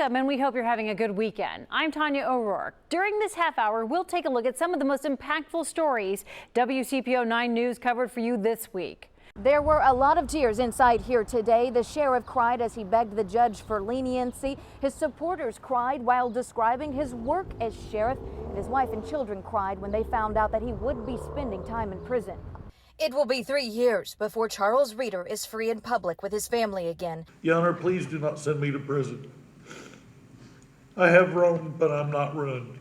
Welcome, and we hope you're having a good weekend. I'm Tanya O'Rourke. During this half hour, we'll take a look at some of the most impactful stories WCPO 9 News covered for you this week. There were a lot of tears inside here today. The sheriff cried as he begged the judge for leniency. His supporters cried while describing his work as sheriff. And his wife and children cried when they found out that he would be spending time in prison. It will be 3 years before Charles Reeder is free in public with his family again. Your Honor, please do not send me to prison. I have roamed, but I'm not ruined.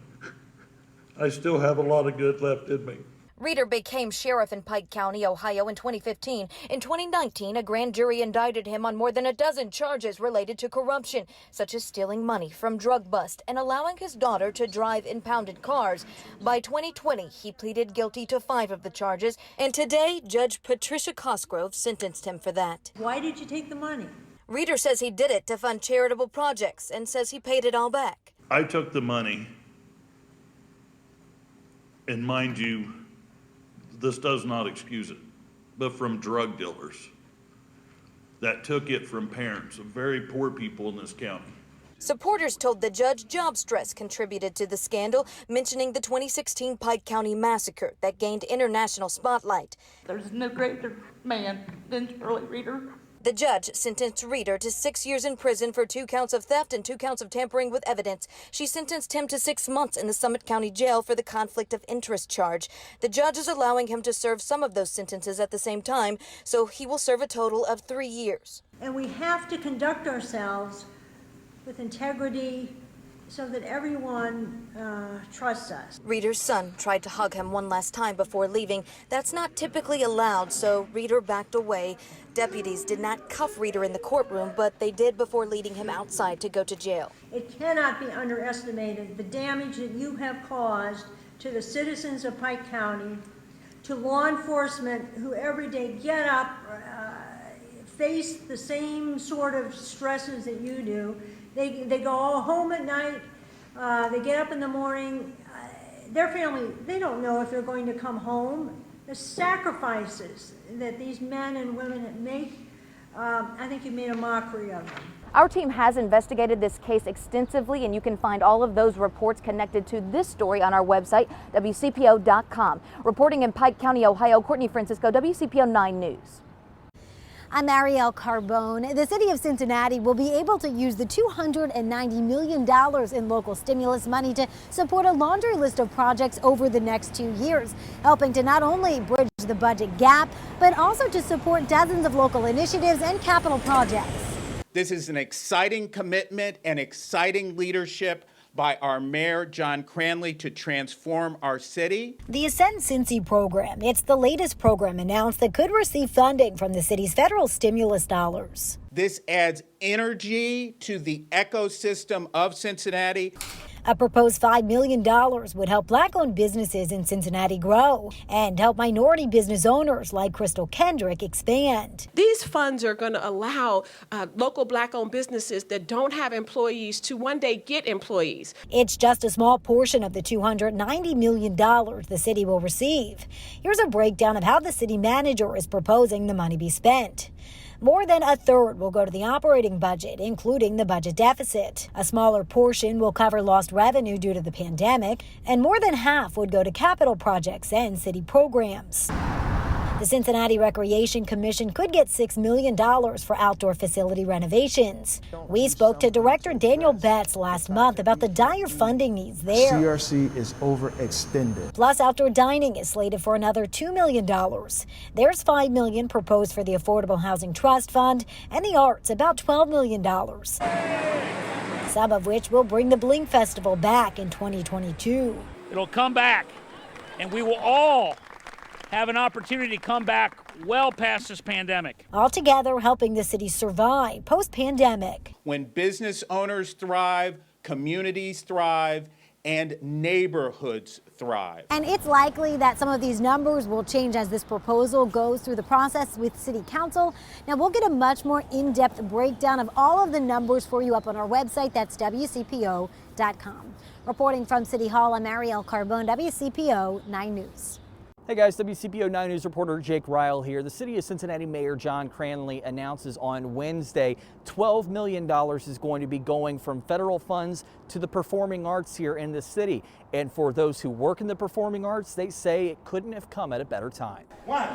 I still have a lot of good left in me. Reeder became sheriff in Pike County, Ohio in 2015. In 2019, a grand jury indicted him on more than a dozen charges related to corruption, such as stealing money from drug bust and allowing his daughter to drive impounded cars. By 2020, he pleaded guilty to 5 of the charges, and today, Judge Patricia Cosgrove sentenced him for that. Why did you take the money? Reeder says he did it to fund charitable projects and says he paid it all back. I took the money, and mind you, this does not excuse it, but from drug dealers that took it from parents of very poor people in this county. Supporters told the judge job stress contributed to the scandal, mentioning the 2016 Pike County massacre that gained international spotlight. There's no greater man than Charlie Reeder. The judge sentenced Reeder to 6 years in prison for 2 counts of theft and 2 counts of tampering with evidence. She sentenced him to 6 months in the Summit County Jail for the conflict of interest charge. The judge is allowing him to serve some of those sentences at the same time, so he will serve a total of 3 years. And we have to conduct ourselves with integrity so that everyone trusts us. Reeder's son tried to hug him one last time before leaving. That's not typically allowed, so Reeder backed away. Deputies did not cuff Reeder in the courtroom, but they did before leading him outside to go to jail. It cannot be underestimated the damage that you have caused to the citizens of Pike County, to law enforcement who every day get up, face the same sort of stresses that you do. They go all home at night, they get up in the morning, their family, they don't know if they're going to come home. The sacrifices that these men and women make, I think you made a mockery of them. Our team has investigated this case extensively, and you can find all of those reports connected to this story on our website, WCPO.com. Reporting in Pike County, Ohio, Courtney Francisco, WCPO 9 News. I'm Ariel Carbone. The city of Cincinnati will be able to use the $290 million in local stimulus money to support a laundry list of projects over the next 2 years, helping to not only bridge the budget gap, but also to support dozens of local initiatives and capital projects. This is an exciting commitment and exciting leadership by our mayor, John Cranley, to transform our city. The Ascend Cincy program, it's the latest program announced that could receive funding from the city's federal stimulus dollars. This adds energy to the ecosystem of Cincinnati. A proposed $5 million would help Black-owned businesses in Cincinnati grow and help minority business owners like Crystal Kendrick expand. These funds are going to allow local Black-owned businesses that don't have employees to one day get employees. It's just a small portion of the $290 million the city will receive. Here's a breakdown of how the city manager is proposing the money be spent. More than a third will go to the operating budget, including the budget deficit. A smaller portion will cover lost revenue due to the pandemic, and more than half would go to capital projects and city programs. The Cincinnati Recreation Commission could get $6 million for outdoor facility renovations. We spoke to Director Daniel Betts last month about the dire funding needs there. CRC is overextended. Plus, outdoor dining is slated for another $2 million. There's $5 million proposed for the Affordable Housing Trust Fund, and the arts about $12 million. Some of which will bring the Bling Festival back in 2022. It'll come back, and we will all have an opportunity to come back well past this pandemic. Altogether, helping the city survive post-pandemic. When business owners thrive, communities thrive, and neighborhoods thrive. And it's likely that some of these numbers will change as this proposal goes through the process with City Council. Now, we'll get a much more in-depth breakdown of all of the numbers for you up on our website. That's WCPO.com. Reporting from City Hall, I'm Ariel Carbone, WCPO 9 News. Hey guys, WCPO 9 News reporter Jake Ryle here. The city of Cincinnati Mayor John Cranley announces on Wednesday $12 million is going to be going from federal funds to the performing arts here in the city. And for those who work in the performing arts, they say it couldn't have come at a better time. 1,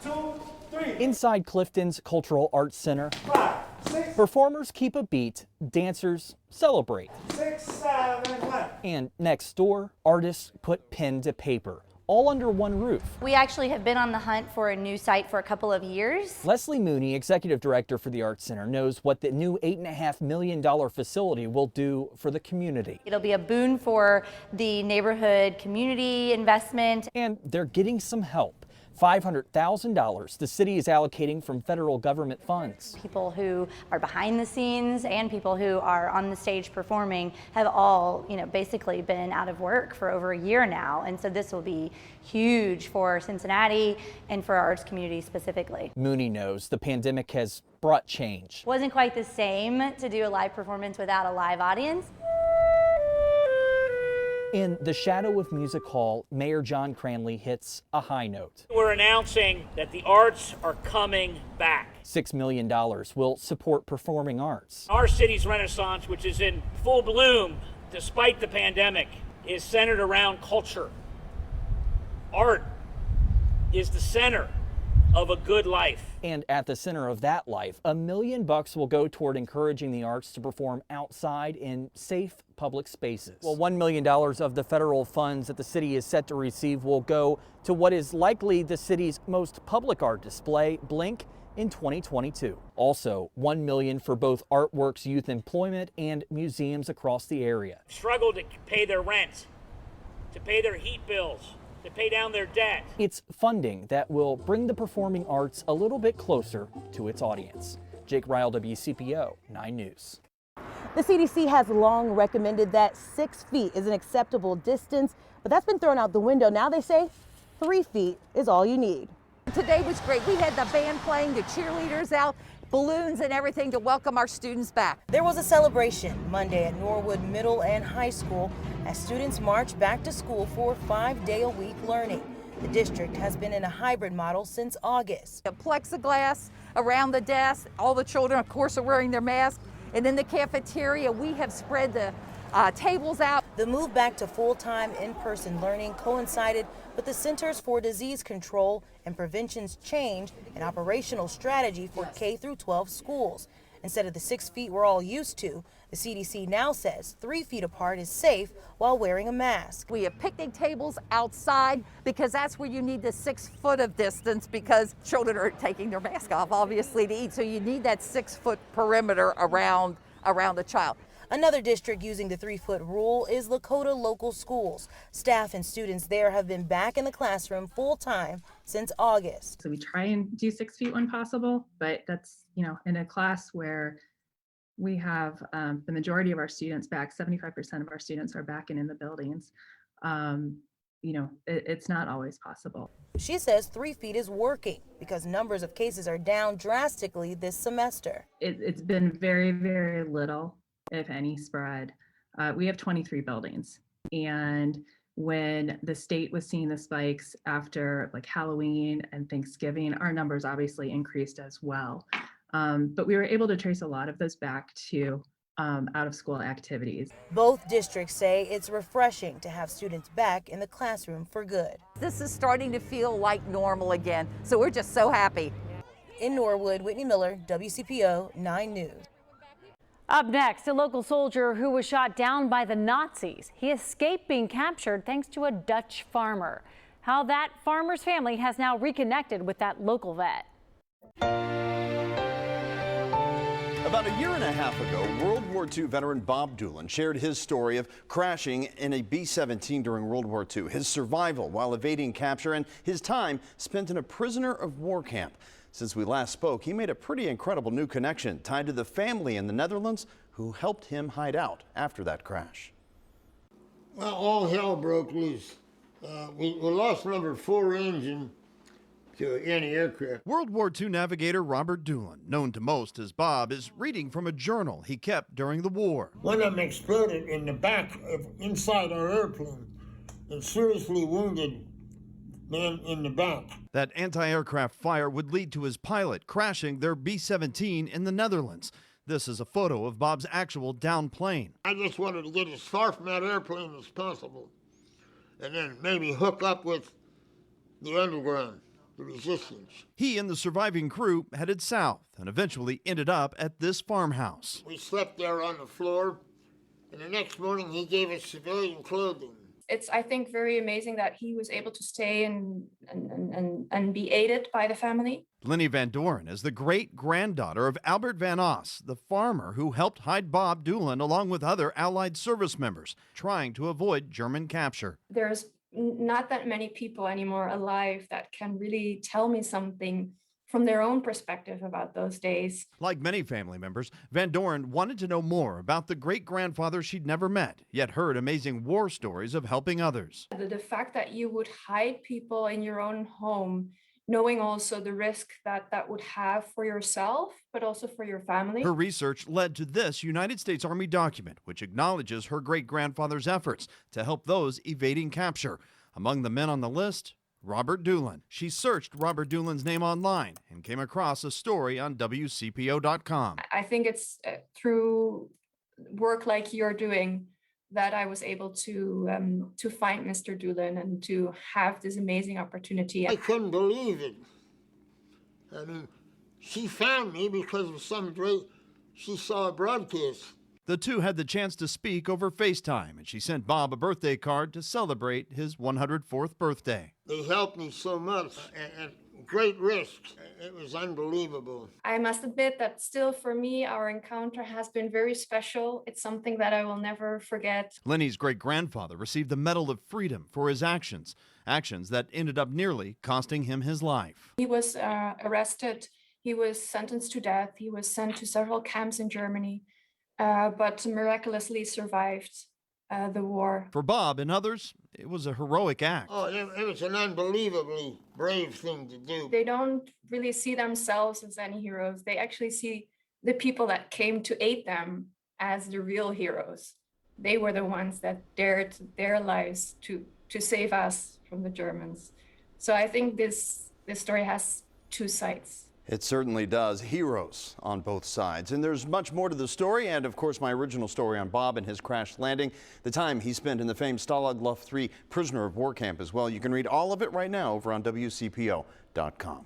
2, 3. Inside Clifton's Cultural Arts Center, 5, 6. performers keep a beat, dancers celebrate. 6, 7, 1. And next door, artists put pen to paper, all under one roof. We actually have been on the hunt for a new site for a couple of years. Leslie Mooney, executive director for the Arts Center, knows what the new $8.5 million facility will do for the community. It'll be a boon for the neighborhood community investment. And they're getting some help. $500,000 the city is allocating from federal government funds. People who are behind the scenes and people who are on the stage performing have all, basically been out of work for over a year now. And so this will be huge for Cincinnati and for our arts community specifically. Mooney knows the pandemic has brought change. It wasn't quite the same to do a live performance without a live audience. In the shadow of Music Hall, Mayor John Cranley hits a high note. We're announcing that the arts are coming back. $6 million will support performing arts. Our city's renaissance, which is in full bloom despite the pandemic, is centered around culture. Art is the center of a good life. And at the center of that life, $1 million will go toward encouraging the arts to perform outside in safe public spaces. Well, $1 million of the federal funds that the city is set to receive will go to what is likely the city's most public art display, Blink, in 2022. Also, $1 million for both Artworks youth employment and museums across the area. Struggle to pay their rent, to pay their heat bills, to pay down their debt. It's funding that will bring the performing arts a little bit closer to its audience. Jake Ryle, WCPO 9 News. The CDC has long recommended that 6 feet is an acceptable distance, but that's been thrown out the window. Now they say 3 feet is all you need. Today was great. We had the band playing, the cheerleaders out, balloons and everything to welcome our students back. There was a celebration Monday at Norwood Middle and High School as students marched back to school for 5-day-a-week learning. The district has been in a hybrid model since August. The plexiglass around the desk, all the children, of course, are wearing their masks. And in the cafeteria, we have spread the tables out. The move back to full-time in-person learning coincided with the Centers for Disease Control and Prevention's change in operational strategy for K-12 schools. Instead of the 6 feet we're all used to, the CDC now says 3 feet apart is safe while wearing a mask. We have picnic tables outside because that's where you need the 6 foot of distance because children are taking their mask off, obviously, to eat. So you need that 6 foot perimeter around the child. Another district using the 3-foot rule is Lakota Local Schools. Staff and students there have been back in the classroom full-time since August. So we try and do 6 feet when possible, but that's, in a class where we have the majority of our students back, 75% of our students are back and in the buildings. It's not always possible. She says 3 feet is working because numbers of cases are down drastically this semester. It's been very, very little, if any, spread. We have 23 buildings, and when the state was seeing the spikes after like Halloween and Thanksgiving, our numbers obviously increased as well. But we were able to trace a lot of those back to out of school activities. Both districts say it's refreshing to have students back in the classroom for good. This is starting to feel like normal again, so we're just so happy. In Norwood, Whitney Miller, WCPO 9 News. Up next, a local soldier who was shot down by the Nazis. He escaped being captured thanks to a Dutch farmer. How that farmer's family has now reconnected with that local vet. About a year and a half ago, World War II veteran Bob Doolin shared his story of crashing in a B-17 during World War II, his survival while evading capture, and his time spent in a prisoner of war camp. Since we last spoke, he made a pretty incredible new connection tied to the family in the Netherlands who helped him hide out after that crash. Well, all hell broke loose. We lost number 4 engine to anti-aircraft. World War II navigator Robert Doolin, known to most as Bob, is reading from a journal he kept during the war. One of them exploded in the back of inside our airplane and seriously wounded man in the back. That anti-aircraft fire would lead to his pilot crashing their B-17 in the Netherlands. This is a photo of Bob's actual downed plane. I just wanted to get as far from that airplane as possible, and then maybe hook up with the underground, the resistance. He and the surviving crew headed south and eventually ended up at this farmhouse. We slept there on the floor, and the next morning he gave us civilian clothing. It's, I think, very amazing that he was able to stay and be aided by the family. Lenny Van Doren is the great-granddaughter of Albert Van Oss, the farmer who helped hide Bob Doolin along with other Allied service members, trying to avoid German capture. There's not that many people anymore alive that can really tell me something from their own perspective about those days. Like many family members, Van Doren wanted to know more about the great-grandfather she'd never met, yet heard amazing war stories of helping others. The fact that you would hide people in your own home, knowing also the risk that that would have for yourself, but also for your family. Her research led to this United States Army document, which acknowledges her great-grandfather's efforts to help those evading capture. Among the men on the list, Robert Doolin. She searched Robert Doolin's name online and came across a story on WCPO.com. I think it's through work like you're doing that I was able to find Mr. Doolin and to have this amazing opportunity. I couldn't believe it. I mean, she found me because of some great, she saw a broadcast. The two had the chance to speak over FaceTime, and she sent Bob a birthday card to celebrate his 104th birthday. They helped me so much at great risk. It was unbelievable. I must admit that still for me, our encounter has been very special. It's something that I will never forget. Lenny's great-grandfather received the Medal of Freedom for his actions that ended up nearly costing him his life. He was arrested. He was sentenced to death. He was sent to several camps in Germany. But miraculously survived the war. For Bob and others, it was a heroic act. Oh, it was an unbelievably brave thing to do. They don't really see themselves as any heroes. They actually see the people that came to aid them as the real heroes. They were the ones that dared their lives to save us from the Germans. So I think this story has two sides. It certainly does. Heroes on both sides. And there's much more to the story, and of course my original story on Bob and his crash landing, the time he spent in the famed Stalag Luft III prisoner of war camp as well. You can read all of it right now over on WCPO.com.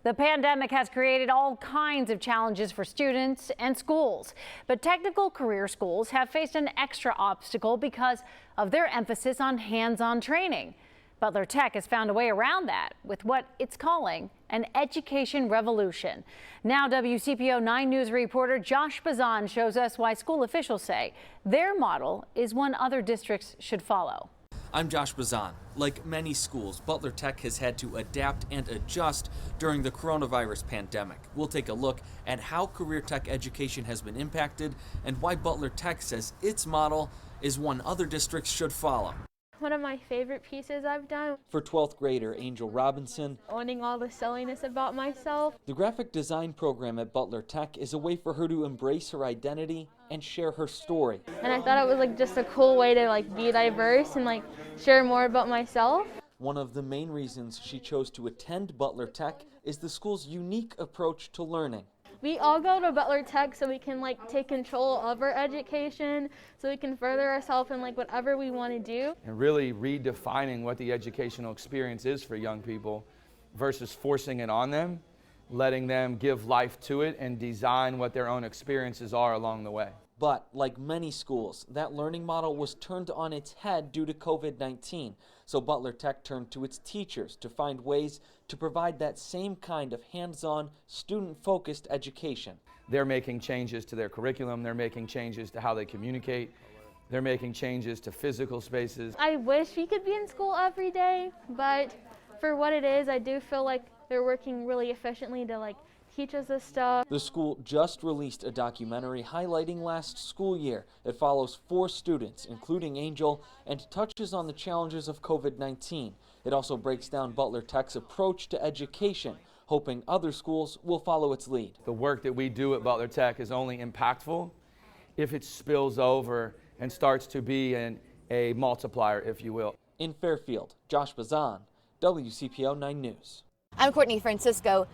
The pandemic has created all kinds of challenges for students and schools, but technical career schools have faced an extra obstacle because of their emphasis on hands-on training. Butler Tech has found a way around that with what it's calling an education revolution. Now WCPO 9 News reporter Josh Bazan shows us why school officials say their model is one other districts should follow. I'm Josh Bazan. Like many schools, Butler Tech has had to adapt and adjust during the coronavirus pandemic. We'll take a look at how career tech education has been impacted and why Butler Tech says its model is one other districts should follow. One of my favorite pieces I've done. For 12th grader Angel Robinson, Owning all the silliness about myself. the graphic design program at Butler Tech is a way for her to embrace her identity and share her story. And I thought it was just a cool way to be diverse and share more about myself. One of the main reasons she chose to attend Butler Tech is the school's unique approach to learning. We all go to Butler Tech so we can take control of our education, so we can further ourselves in whatever we want to do. And really redefining what the educational experience is for young people versus forcing it on them, letting them give life to it and design what their own experiences are along the way. But like many schools, that learning model was turned on its head due to COVID-19. So Butler Tech turned to its teachers to find ways to provide that same kind of hands-on, student-focused education. They're making changes to their curriculum, they're making changes to how they communicate, they're making changes to physical spaces. I wish we could be in school every day, but for what it is, I do feel like they're working really efficiently to teach us this stuff. The school just released a documentary highlighting last school year. It follows 4 students, including Angel, and touches on the challenges of COVID-19. It also breaks down Butler Tech's approach to education, hoping other schools will follow its lead. The work that we do at Butler Tech is only impactful if it spills over and starts to be a multiplier, if you will. In Fairfield, Josh Bazan, WCPO 9 News. I'm Courtney Francisco.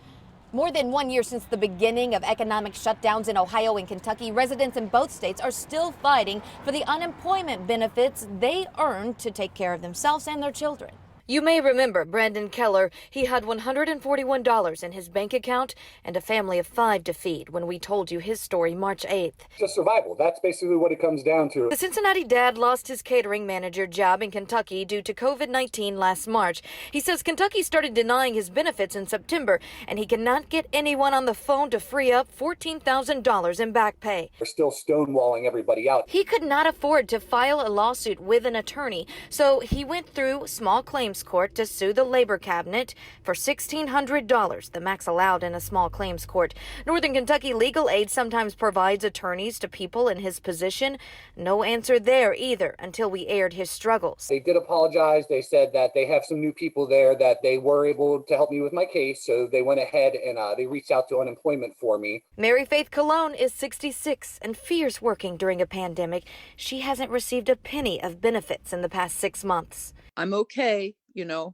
More than 1 year since the beginning of economic shutdowns in Ohio and Kentucky, residents in both states are still fighting for the unemployment benefits they earned to take care of themselves and their children. You may remember Brandon Keller. He had $141 in his bank account and a family of 5 to feed when we told you his story March 8th. Just survival. That's basically what it comes down to. The Cincinnati dad lost his catering manager job in Kentucky due to COVID-19 last March. He says Kentucky started denying his benefits in September, and he cannot get anyone on the phone to free up $14,000 in back pay. We're still stonewalling everybody out. He could not afford to file a lawsuit with an attorney, so he went through small claims court to sue the labor cabinet for $1,600, the max allowed in a small claims court. Northern Kentucky Legal Aid sometimes provides attorneys to people in his position. No answer there either until we aired his struggles. They did apologize. They said that they have some new people there that they were able to help me with my case, so they went ahead and they reached out to unemployment for me. Mary Faith Colon is 66 and fears working during a pandemic. She hasn't received a penny of benefits in the past 6 months. I'm okay,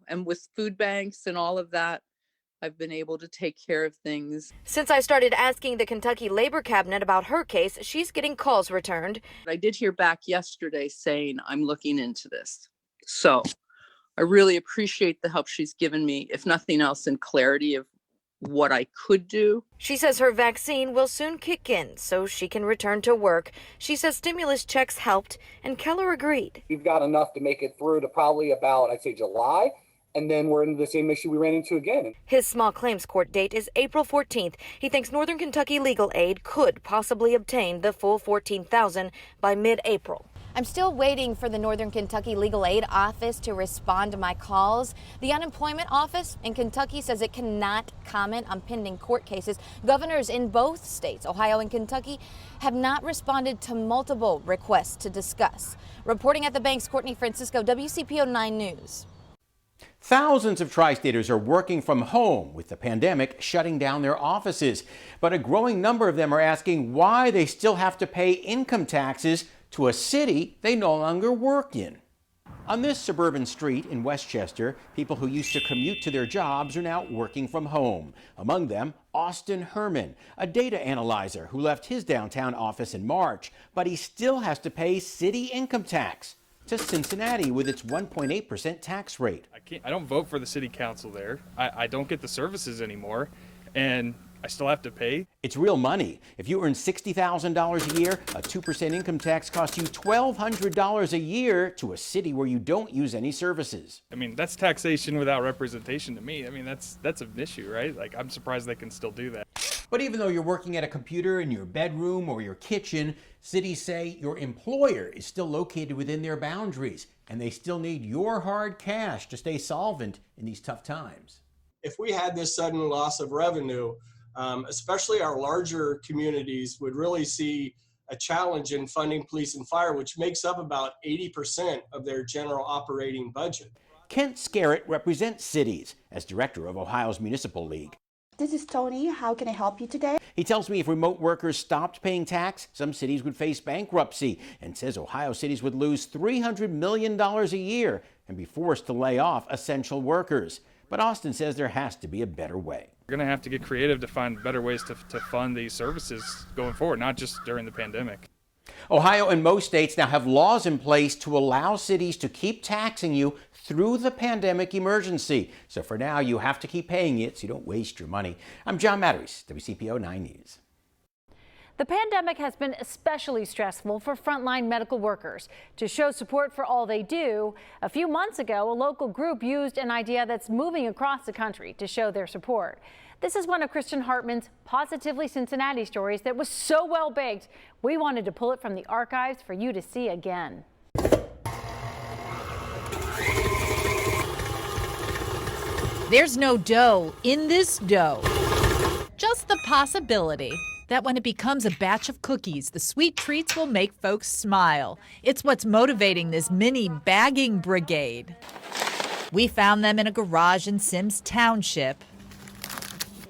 and with food banks and all of that, I've been able to take care of things. Since I started asking the Kentucky Labor Cabinet about her case, she's getting calls returned. I did hear back yesterday saying I'm looking into this. So I really appreciate the help she's given me, if nothing else, in clarity of what I could do. She says her vaccine will soon kick in so she can return to work. She says stimulus checks helped, and Keller agreed. We've got enough to make it through to probably about, I'd say, July, and then we're into the same issue we ran into again. His small claims court date is April 14th. He thinks Northern Kentucky Legal Aid could possibly obtain the full $14,000 by mid-April. I'm still waiting for the Northern Kentucky Legal Aid Office to respond to my calls. The unemployment office in Kentucky says it cannot comment on pending court cases. Governors in both states, Ohio and Kentucky, have not responded to multiple requests to discuss. Reporting at the banks, Courtney Francisco, WCPO 9 News. Thousands of tri-staters are working from home with the pandemic shutting down their offices. But a growing number of them are asking why they still have to pay income taxes to a city they no longer work in. On this suburban street in Westchester, people who used to commute to their jobs are now working from home. Among them, Austin Herman, a data analyzer who left his downtown office in March, but he still has to pay city income tax to Cincinnati with its 1.8% tax rate. I don't vote for the city council there. I don't get the services anymore, and I still have to pay. It's real money. If you earn $60,000 a year, a 2% income tax costs you $1,200 a year to a city where you don't use any services. I mean, that's taxation without representation to me. I mean, that's an issue, right? Like, I'm surprised they can still do that. But even though you're working at a computer in your bedroom or your kitchen, cities say your employer is still located within their boundaries, and they still need your hard cash to stay solvent in these tough times. If we had this sudden loss of revenue, especially our larger communities would really see a challenge in funding police and fire, which makes up about 80% of their general operating budget. Kent Scarrett represents cities as director of Ohio's Municipal League. This is Tony. How can I help you today? He tells me if remote workers stopped paying tax, some cities would face bankruptcy, and says Ohio cities would lose $300 million a year and be forced to lay off essential workers. But Austin says there has to be a better way. We're going to have to get creative to find better ways to fund these services going forward, not just during the pandemic. Ohio and most states now have laws in place to allow cities to keep taxing you through the pandemic emergency. So for now, you have to keep paying it so you don't waste your money. I'm John Matteries, WCPO 9 News. The pandemic has been especially stressful for frontline medical workers. To show support for all they do, a few months ago, a local group used an idea that's moving across the country to show their support. This is one of Kristen Hartman's Positively Cincinnati stories that was so well baked, we wanted to pull it from the archives for you to see again. There's no dough in this dough. Just the possibility that when it becomes a batch of cookies, the sweet treats will make folks smile. It's what's motivating this mini bagging brigade. We found them in a garage in Sims Township.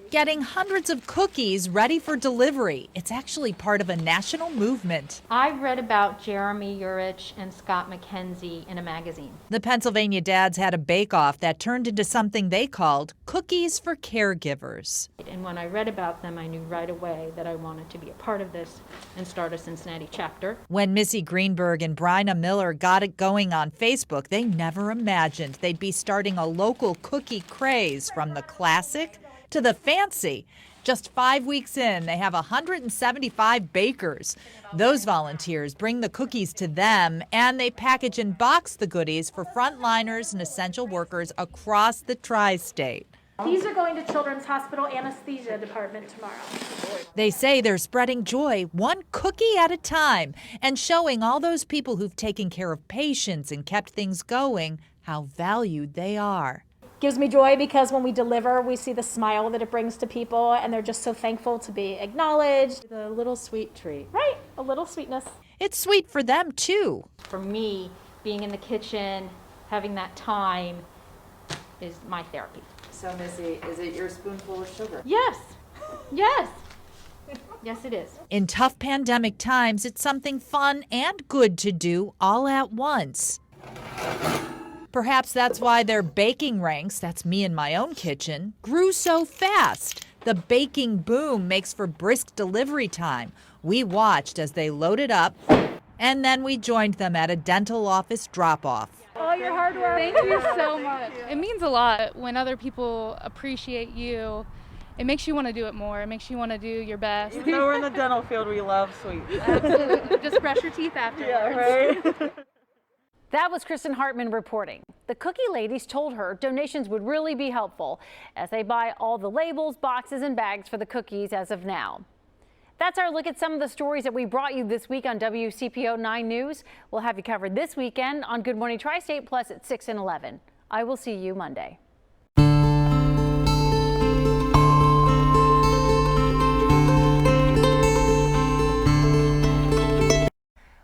getting hundreds of cookies ready for delivery. It's actually part of a national movement. I read about Jeremy Urich and Scott McKenzie in a magazine. The Pennsylvania dads had a bake-off that turned into something they called Cookies for Caregivers. And when I read about them, I knew right away that I wanted to be a part of this and start a Cincinnati chapter. When Missy Greenberg and Bryna Miller got it going on Facebook, they never imagined they'd be starting a local cookie craze, from the classic to the fancy. Just 5 weeks in, they have 175 bakers. Those volunteers bring the cookies to them, and they package and box the goodies for frontliners and essential workers across the tri-state. These are going to Children's Hospital Anesthesia Department tomorrow. They say they're spreading joy one cookie at a time and showing all those people who've taken care of patients and kept things going how valued they are. Gives me joy because when we deliver, we see the smile that it brings to people, and they're just so thankful to be acknowledged. A little sweet treat. Right, a little sweetness. It's sweet for them, too. For me, being in the kitchen, having that time is my therapy. So, Missy, is it your spoonful of sugar? Yes, yes, yes it is. In tough pandemic times, it's something fun and good to do all at once. Perhaps that's why their baking ranks, that's me in my own kitchen, grew so fast. The baking boom makes for brisk delivery time. We watched as they loaded up, and then we joined them at a dental office drop-off. All your hard work. Thank you so much. It means a lot when other people appreciate you. It makes you want to do it more. It makes you want to do your best. Even though we're in the dental field, we love sweets. Absolutely. Just brush your teeth afterwards. Yeah, right? That was Kristen Hartman reporting. The cookie ladies told her donations would really be helpful as they buy all the labels, boxes, and bags for the cookies as of now. That's our look at some of the stories that we brought you this week on WCPO 9 News. We'll have you covered this weekend on Good Morning Tri-State Plus at 6 and 11. I will see you Monday.